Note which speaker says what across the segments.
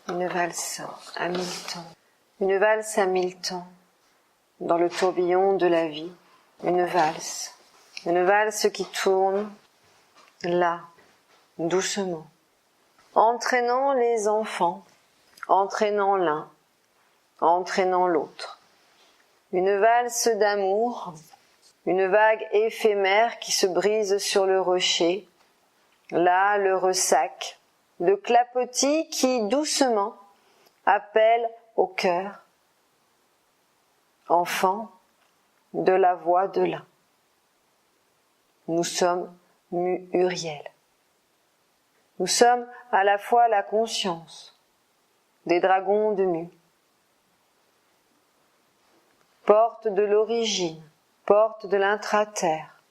Speaker 1: Une valse à 1000 temps. Une valse à 1000 temps. Dans le tourbillon de la vie. Une valse. Une valse qui tourne là, doucement. Entraînant les enfants. Entraînant l'un. Entraînant l'autre. Une valse d'amour. Une vague éphémère qui se brise sur le rocher. Là, le ressac. Le clapotis qui, doucement, appelle au cœur. Enfant de la voix de l'un. Nous sommes Muriel. Nous sommes à la fois la conscience des dragons de Mu. Porte de l'origine, porte de l'intra-terre.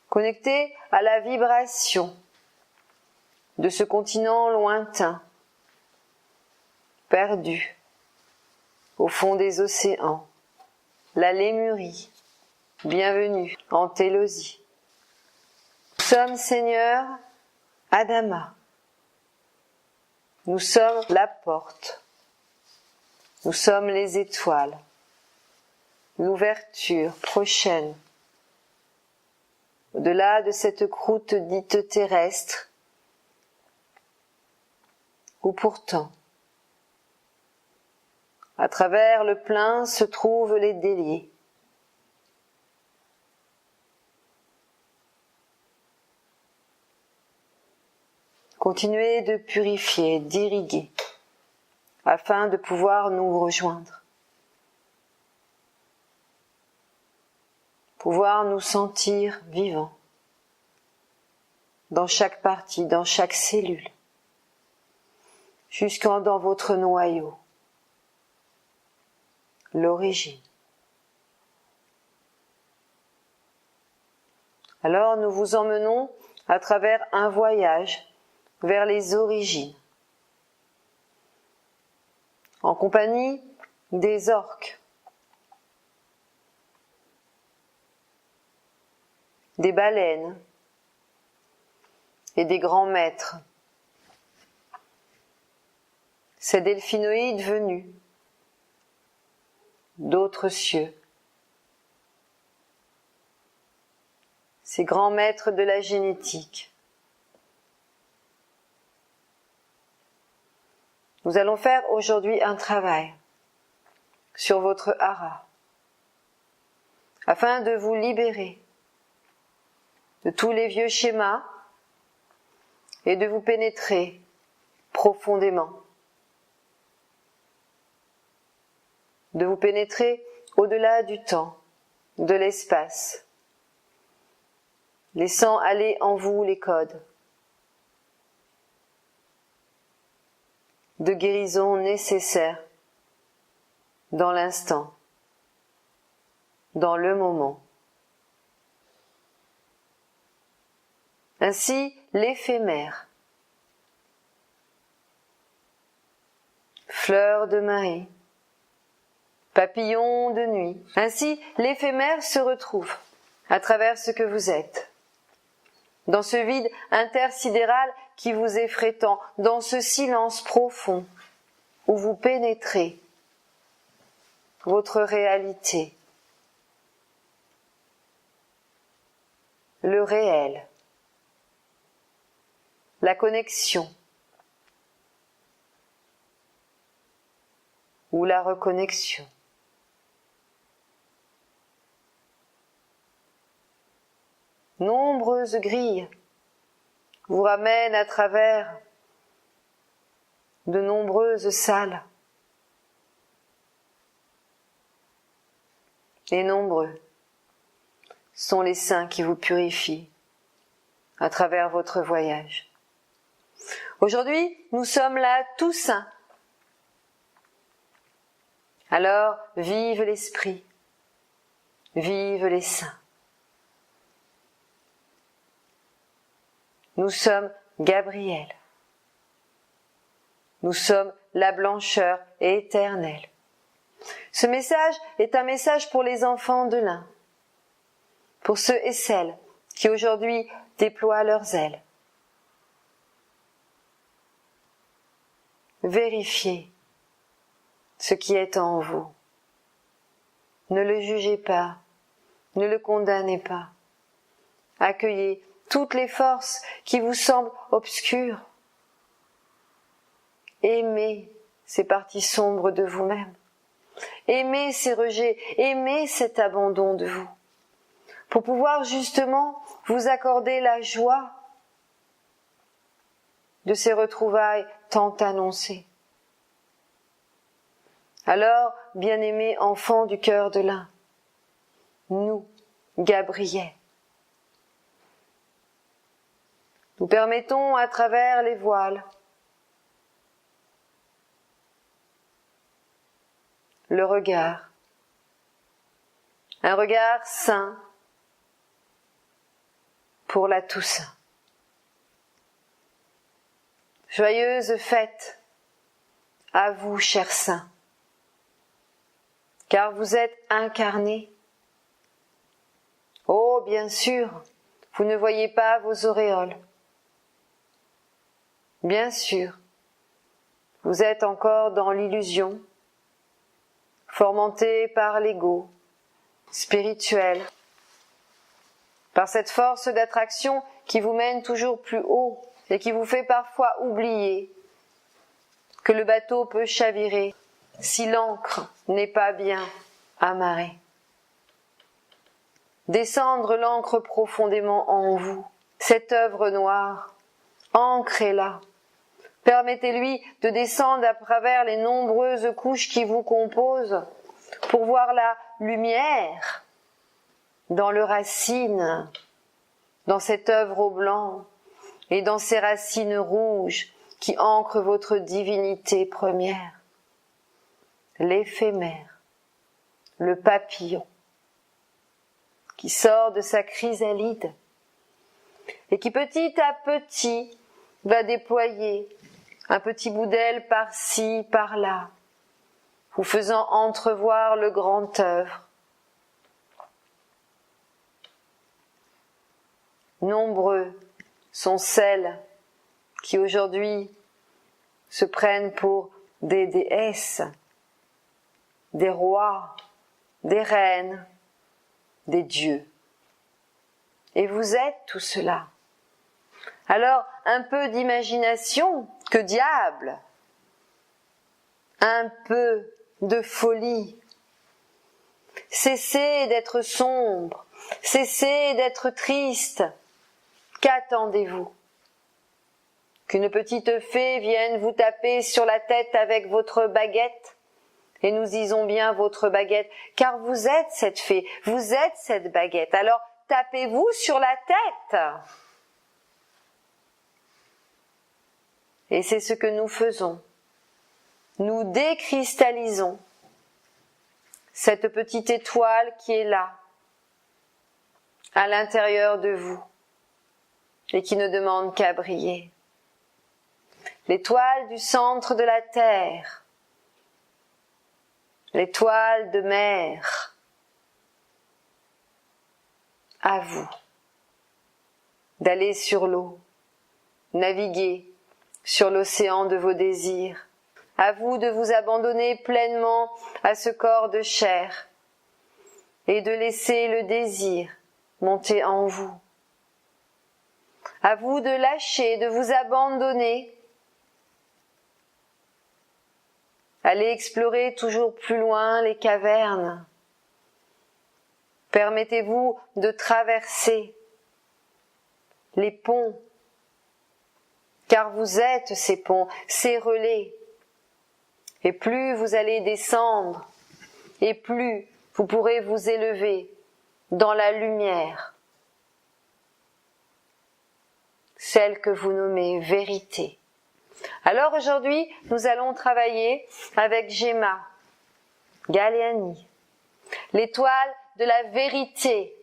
Speaker 1: Connectés à la vibration de ce continent lointain, perdu au fond des océans, la Lémurie, bienvenue en Télosie. Nous sommes Seigneur Adama. Nous sommes la porte. Nous sommes les étoiles. L'ouverture prochaine. Au-delà de cette croûte dite terrestre, où pourtant, à travers le plein se trouvent les déliés. Continuez de purifier, d'irriguer, afin de pouvoir nous rejoindre. Pouvoir nous sentir vivants, dans chaque partie, dans chaque cellule, jusqu'en dans votre noyau, l'origine. Alors nous vous emmenons à travers un voyage vers les origines, en compagnie des orques, des baleines et des grands maîtres, ces delphinoïdes venus d'autres cieux, ces grands maîtres de la génétique. Nous allons faire aujourd'hui un travail sur votre hara, afin de vous libérer de tous les vieux schémas et de vous pénétrer profondément, de vous pénétrer au-delà du temps, de l'espace, laissant aller en vous les codes de guérison nécessaires dans l'instant, dans le moment. Ainsi, l'éphémère, fleur de Marie, papillon de nuit, ainsi l'éphémère se retrouve à travers ce que vous êtes, dans ce vide intersidéral qui vous effraie tant, dans ce silence profond où vous pénétrez votre réalité, le réel, la connexion ou la reconnexion. Nombreuses grilles vous ramènent à travers de nombreuses salles. Et nombreux sont les saints qui vous purifient à travers votre voyage. Aujourd'hui, nous sommes là tous saints. Alors, vive l'esprit, vive les saints. Nous sommes Gabriel. Nous sommes la blancheur éternelle. Ce message est un message pour les enfants de l'un, pour ceux et celles qui aujourd'hui déploient leurs ailes. vérifiez ce qui est en vous. Ne le jugez pas, ne le condamnez pas. Accueillez toutes les forces qui vous semblent obscures. Aimez ces parties sombres de vous-même. Aimez ces rejets, aimez cet abandon de vous, pour pouvoir justement vous accorder la joie de ces retrouvailles tant annoncées. Alors, bien-aimés enfants du cœur de l'un, nous, Gabriel, nous permettons à travers les voiles le regard, un regard saint pour la Toussaint. Joyeuse fête à vous, chers saints, car vous êtes incarnés. Oh, bien sûr, vous ne voyez pas vos auréoles. Bien sûr, vous êtes encore dans l'illusion, fomentée par l'ego spirituel, par cette force d'attraction qui vous mène toujours plus haut et qui vous fait parfois oublier que le bateau peut chavirer si l'ancre n'est pas bien amarrée. Descendre l'ancre profondément en vous, cette œuvre noire, ancrez-la. Permettez-lui de descendre à travers les nombreuses couches qui vous composent pour voir la lumière dans le racine, dans cette œuvre au blanc et dans ces racines rouges qui ancrent votre divinité première. L'éphémère, le papillon qui sort de sa chrysalide et qui petit à petit va déployer un petit bout d'aile par-ci, par-là, vous faisant entrevoir le grand œuvre. Nombreux sont celles qui aujourd'hui se prennent pour des déesses, des rois, des reines, des dieux. Et vous êtes tout cela. Alors, un peu d'imagination, que diable! Un peu de folie. Cessez d'être sombre, cessez d'être triste. Qu'attendez-vous? Qu'une petite fée vienne vous taper sur la tête avec votre baguette? Et nous disons bien votre baguette, car vous êtes cette fée, vous êtes cette baguette. Alors tapez-vous sur la tête. Et c'est ce que nous faisons. Nous décristallisons cette petite étoile qui est là, à l'intérieur de vous, et qui ne demande qu'à briller. L'étoile du centre de la terre, l'étoile de mer, à vous d'aller sur l'eau, naviguer sur l'océan de vos désirs, à vous de vous abandonner pleinement à ce corps de chair et de laisser le désir monter en vous. À vous de lâcher, de vous abandonner. Allez explorer toujours plus loin les cavernes. Permettez-vous de traverser les ponts, car vous êtes ces ponts, ces relais. Et plus vous allez descendre, et plus vous pourrez vous élever dans la lumière, celle que vous nommez vérité. Alors aujourd'hui, nous allons travailler avec Gemma Galiani, l'étoile de la vérité,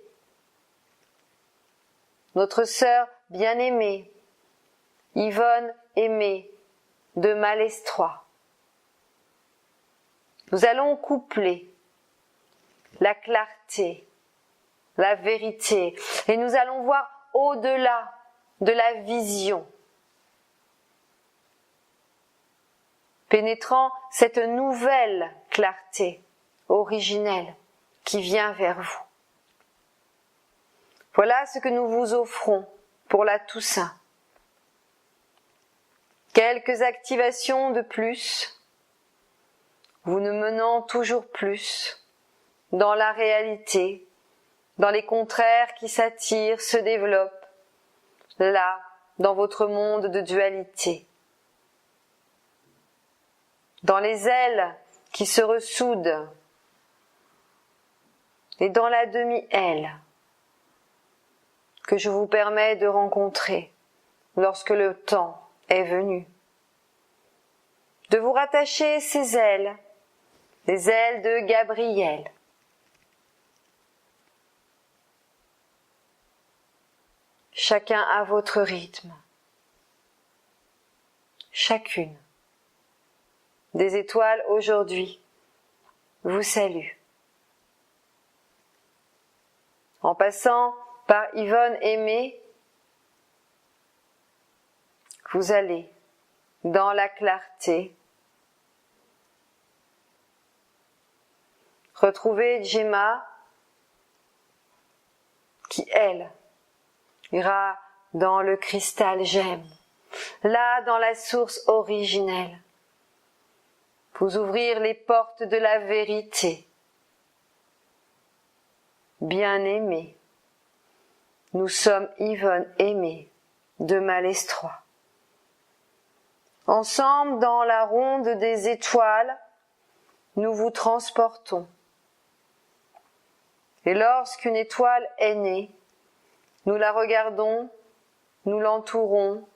Speaker 1: notre sœur bien-aimée, Yvonne Aimée de Malestroit. Nous allons coupler la clarté, la vérité, et nous allons voir au-delà de la vision. pénétrant cette nouvelle clarté originelle qui vient vers vous. Voilà ce que nous vous offrons pour la Toussaint. Quelques activations de plus, vous nous menant toujours plus dans la réalité, dans les contraires qui s'attirent, se développent, là, dans votre monde de dualité. Dans les ailes qui se ressoudent et dans la demi-aile que je vous permets de rencontrer lorsque le temps est venu. De vous rattacher ces ailes, les ailes de Gabriel. Chacun à votre rythme. Chacune des étoiles aujourd'hui vous salue. En passant par Yvonne aimée, vous allez dans la clarté retrouver Gemma qui, elle, ira dans le cristal gemme, là dans la source originelle, vous ouvrir les portes de la vérité. Bien-aimés, nous sommes Yvonne aimée de Malestroit. Ensemble, dans la ronde des étoiles, nous vous transportons. Et lorsqu'une étoile est née, nous la regardons, nous l'entourons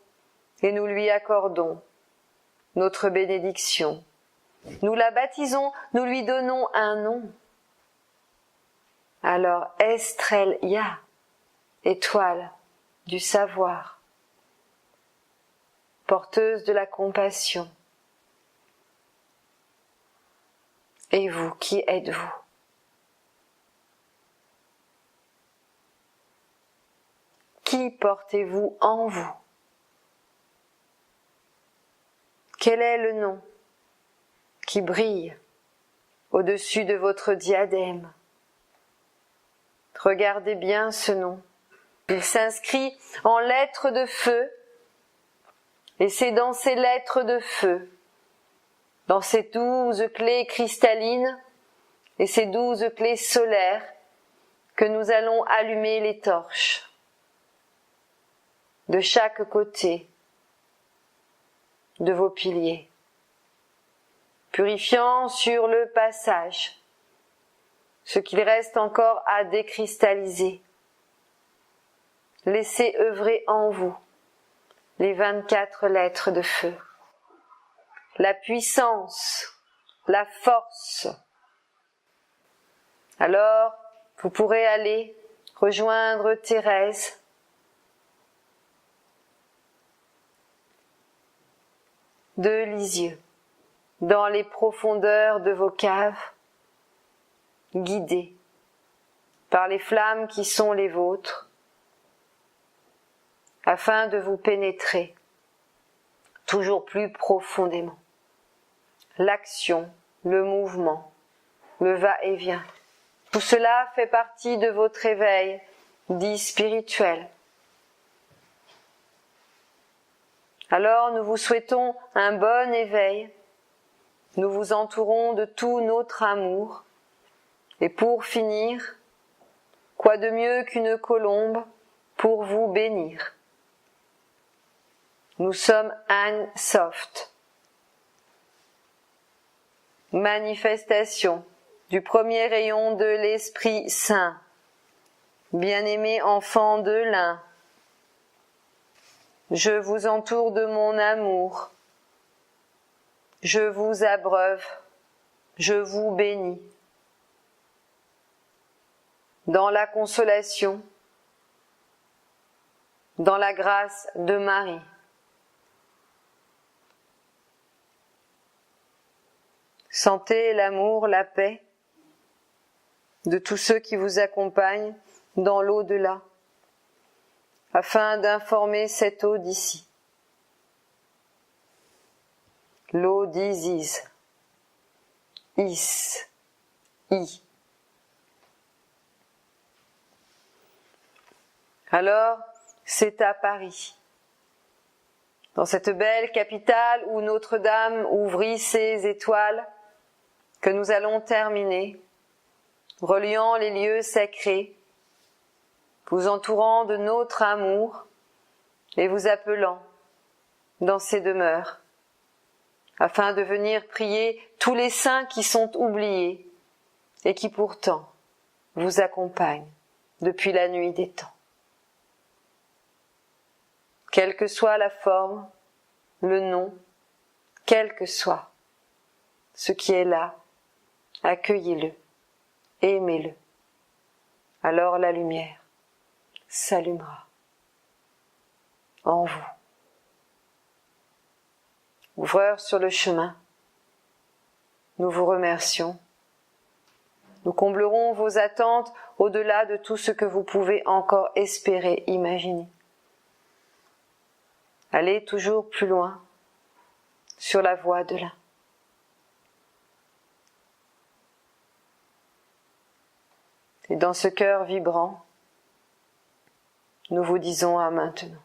Speaker 1: et nous lui accordons notre bénédiction. Nous la baptisons, nous lui donnons un nom. Alors Estrella, étoile du savoir, porteuse de la compassion. Et vous, qui êtes-vous? Qui portez-vous en vous? Quel est le nom qui brille au-dessus de votre diadème? Regardez bien ce nom. Il s'inscrit en lettres de feu, et c'est dans ces lettres de feu, dans ces 12 clés cristallines et ces 12 clés solaires, que nous allons allumer les torches de chaque côté de vos piliers, purifiant sur le passage ce qu'il reste encore à décristalliser. Laissez œuvrer en vous les 24 lettres de feu. La puissance, la force. Alors, vous pourrez aller rejoindre Thérèse, de Lisieux, dans les profondeurs de vos caves, guidés par les flammes qui sont les vôtres, afin de vous pénétrer toujours plus profondément. L'action, le mouvement, le va-et-vient, tout cela fait partie de votre éveil dit spirituel. Alors nous vous souhaitons un bon éveil, nous vous entourons de tout notre amour, et pour finir, quoi de mieux qu'une colombe pour vous bénir? Nous sommes Anne Soft, manifestation du premier rayon de l'Esprit Saint, bien-aimé enfant de l'un. Je vous entoure de mon amour, je vous abreuve, je vous bénis. Dans la consolation, dans la grâce de Marie. Sentez l'amour, la paix de tous ceux qui vous accompagnent dans l'au-delà, afin d'informer cette eau d'ici. Lo disis. Is. I. Alors, c'est à Paris, dans cette belle capitale où Notre-Dame ouvrit ses étoiles, que nous allons terminer, reliant les lieux sacrés, vous entourant de notre amour et vous appelant dans ces demeures, afin de venir prier tous les saints qui sont oubliés et qui pourtant vous accompagnent depuis la nuit des temps. Quelle que soit la forme, le nom, quel que soit ce qui est là, accueillez-le, aimez-le. Alors la lumière s'allumera en vous. Ouvreurs sur le chemin, nous vous remercions. Nous comblerons vos attentes au-delà de tout ce que vous pouvez encore espérer, imaginer. Allez toujours plus loin sur la voie de l'un. Et dans ce cœur vibrant, nous vous disons à maintenant.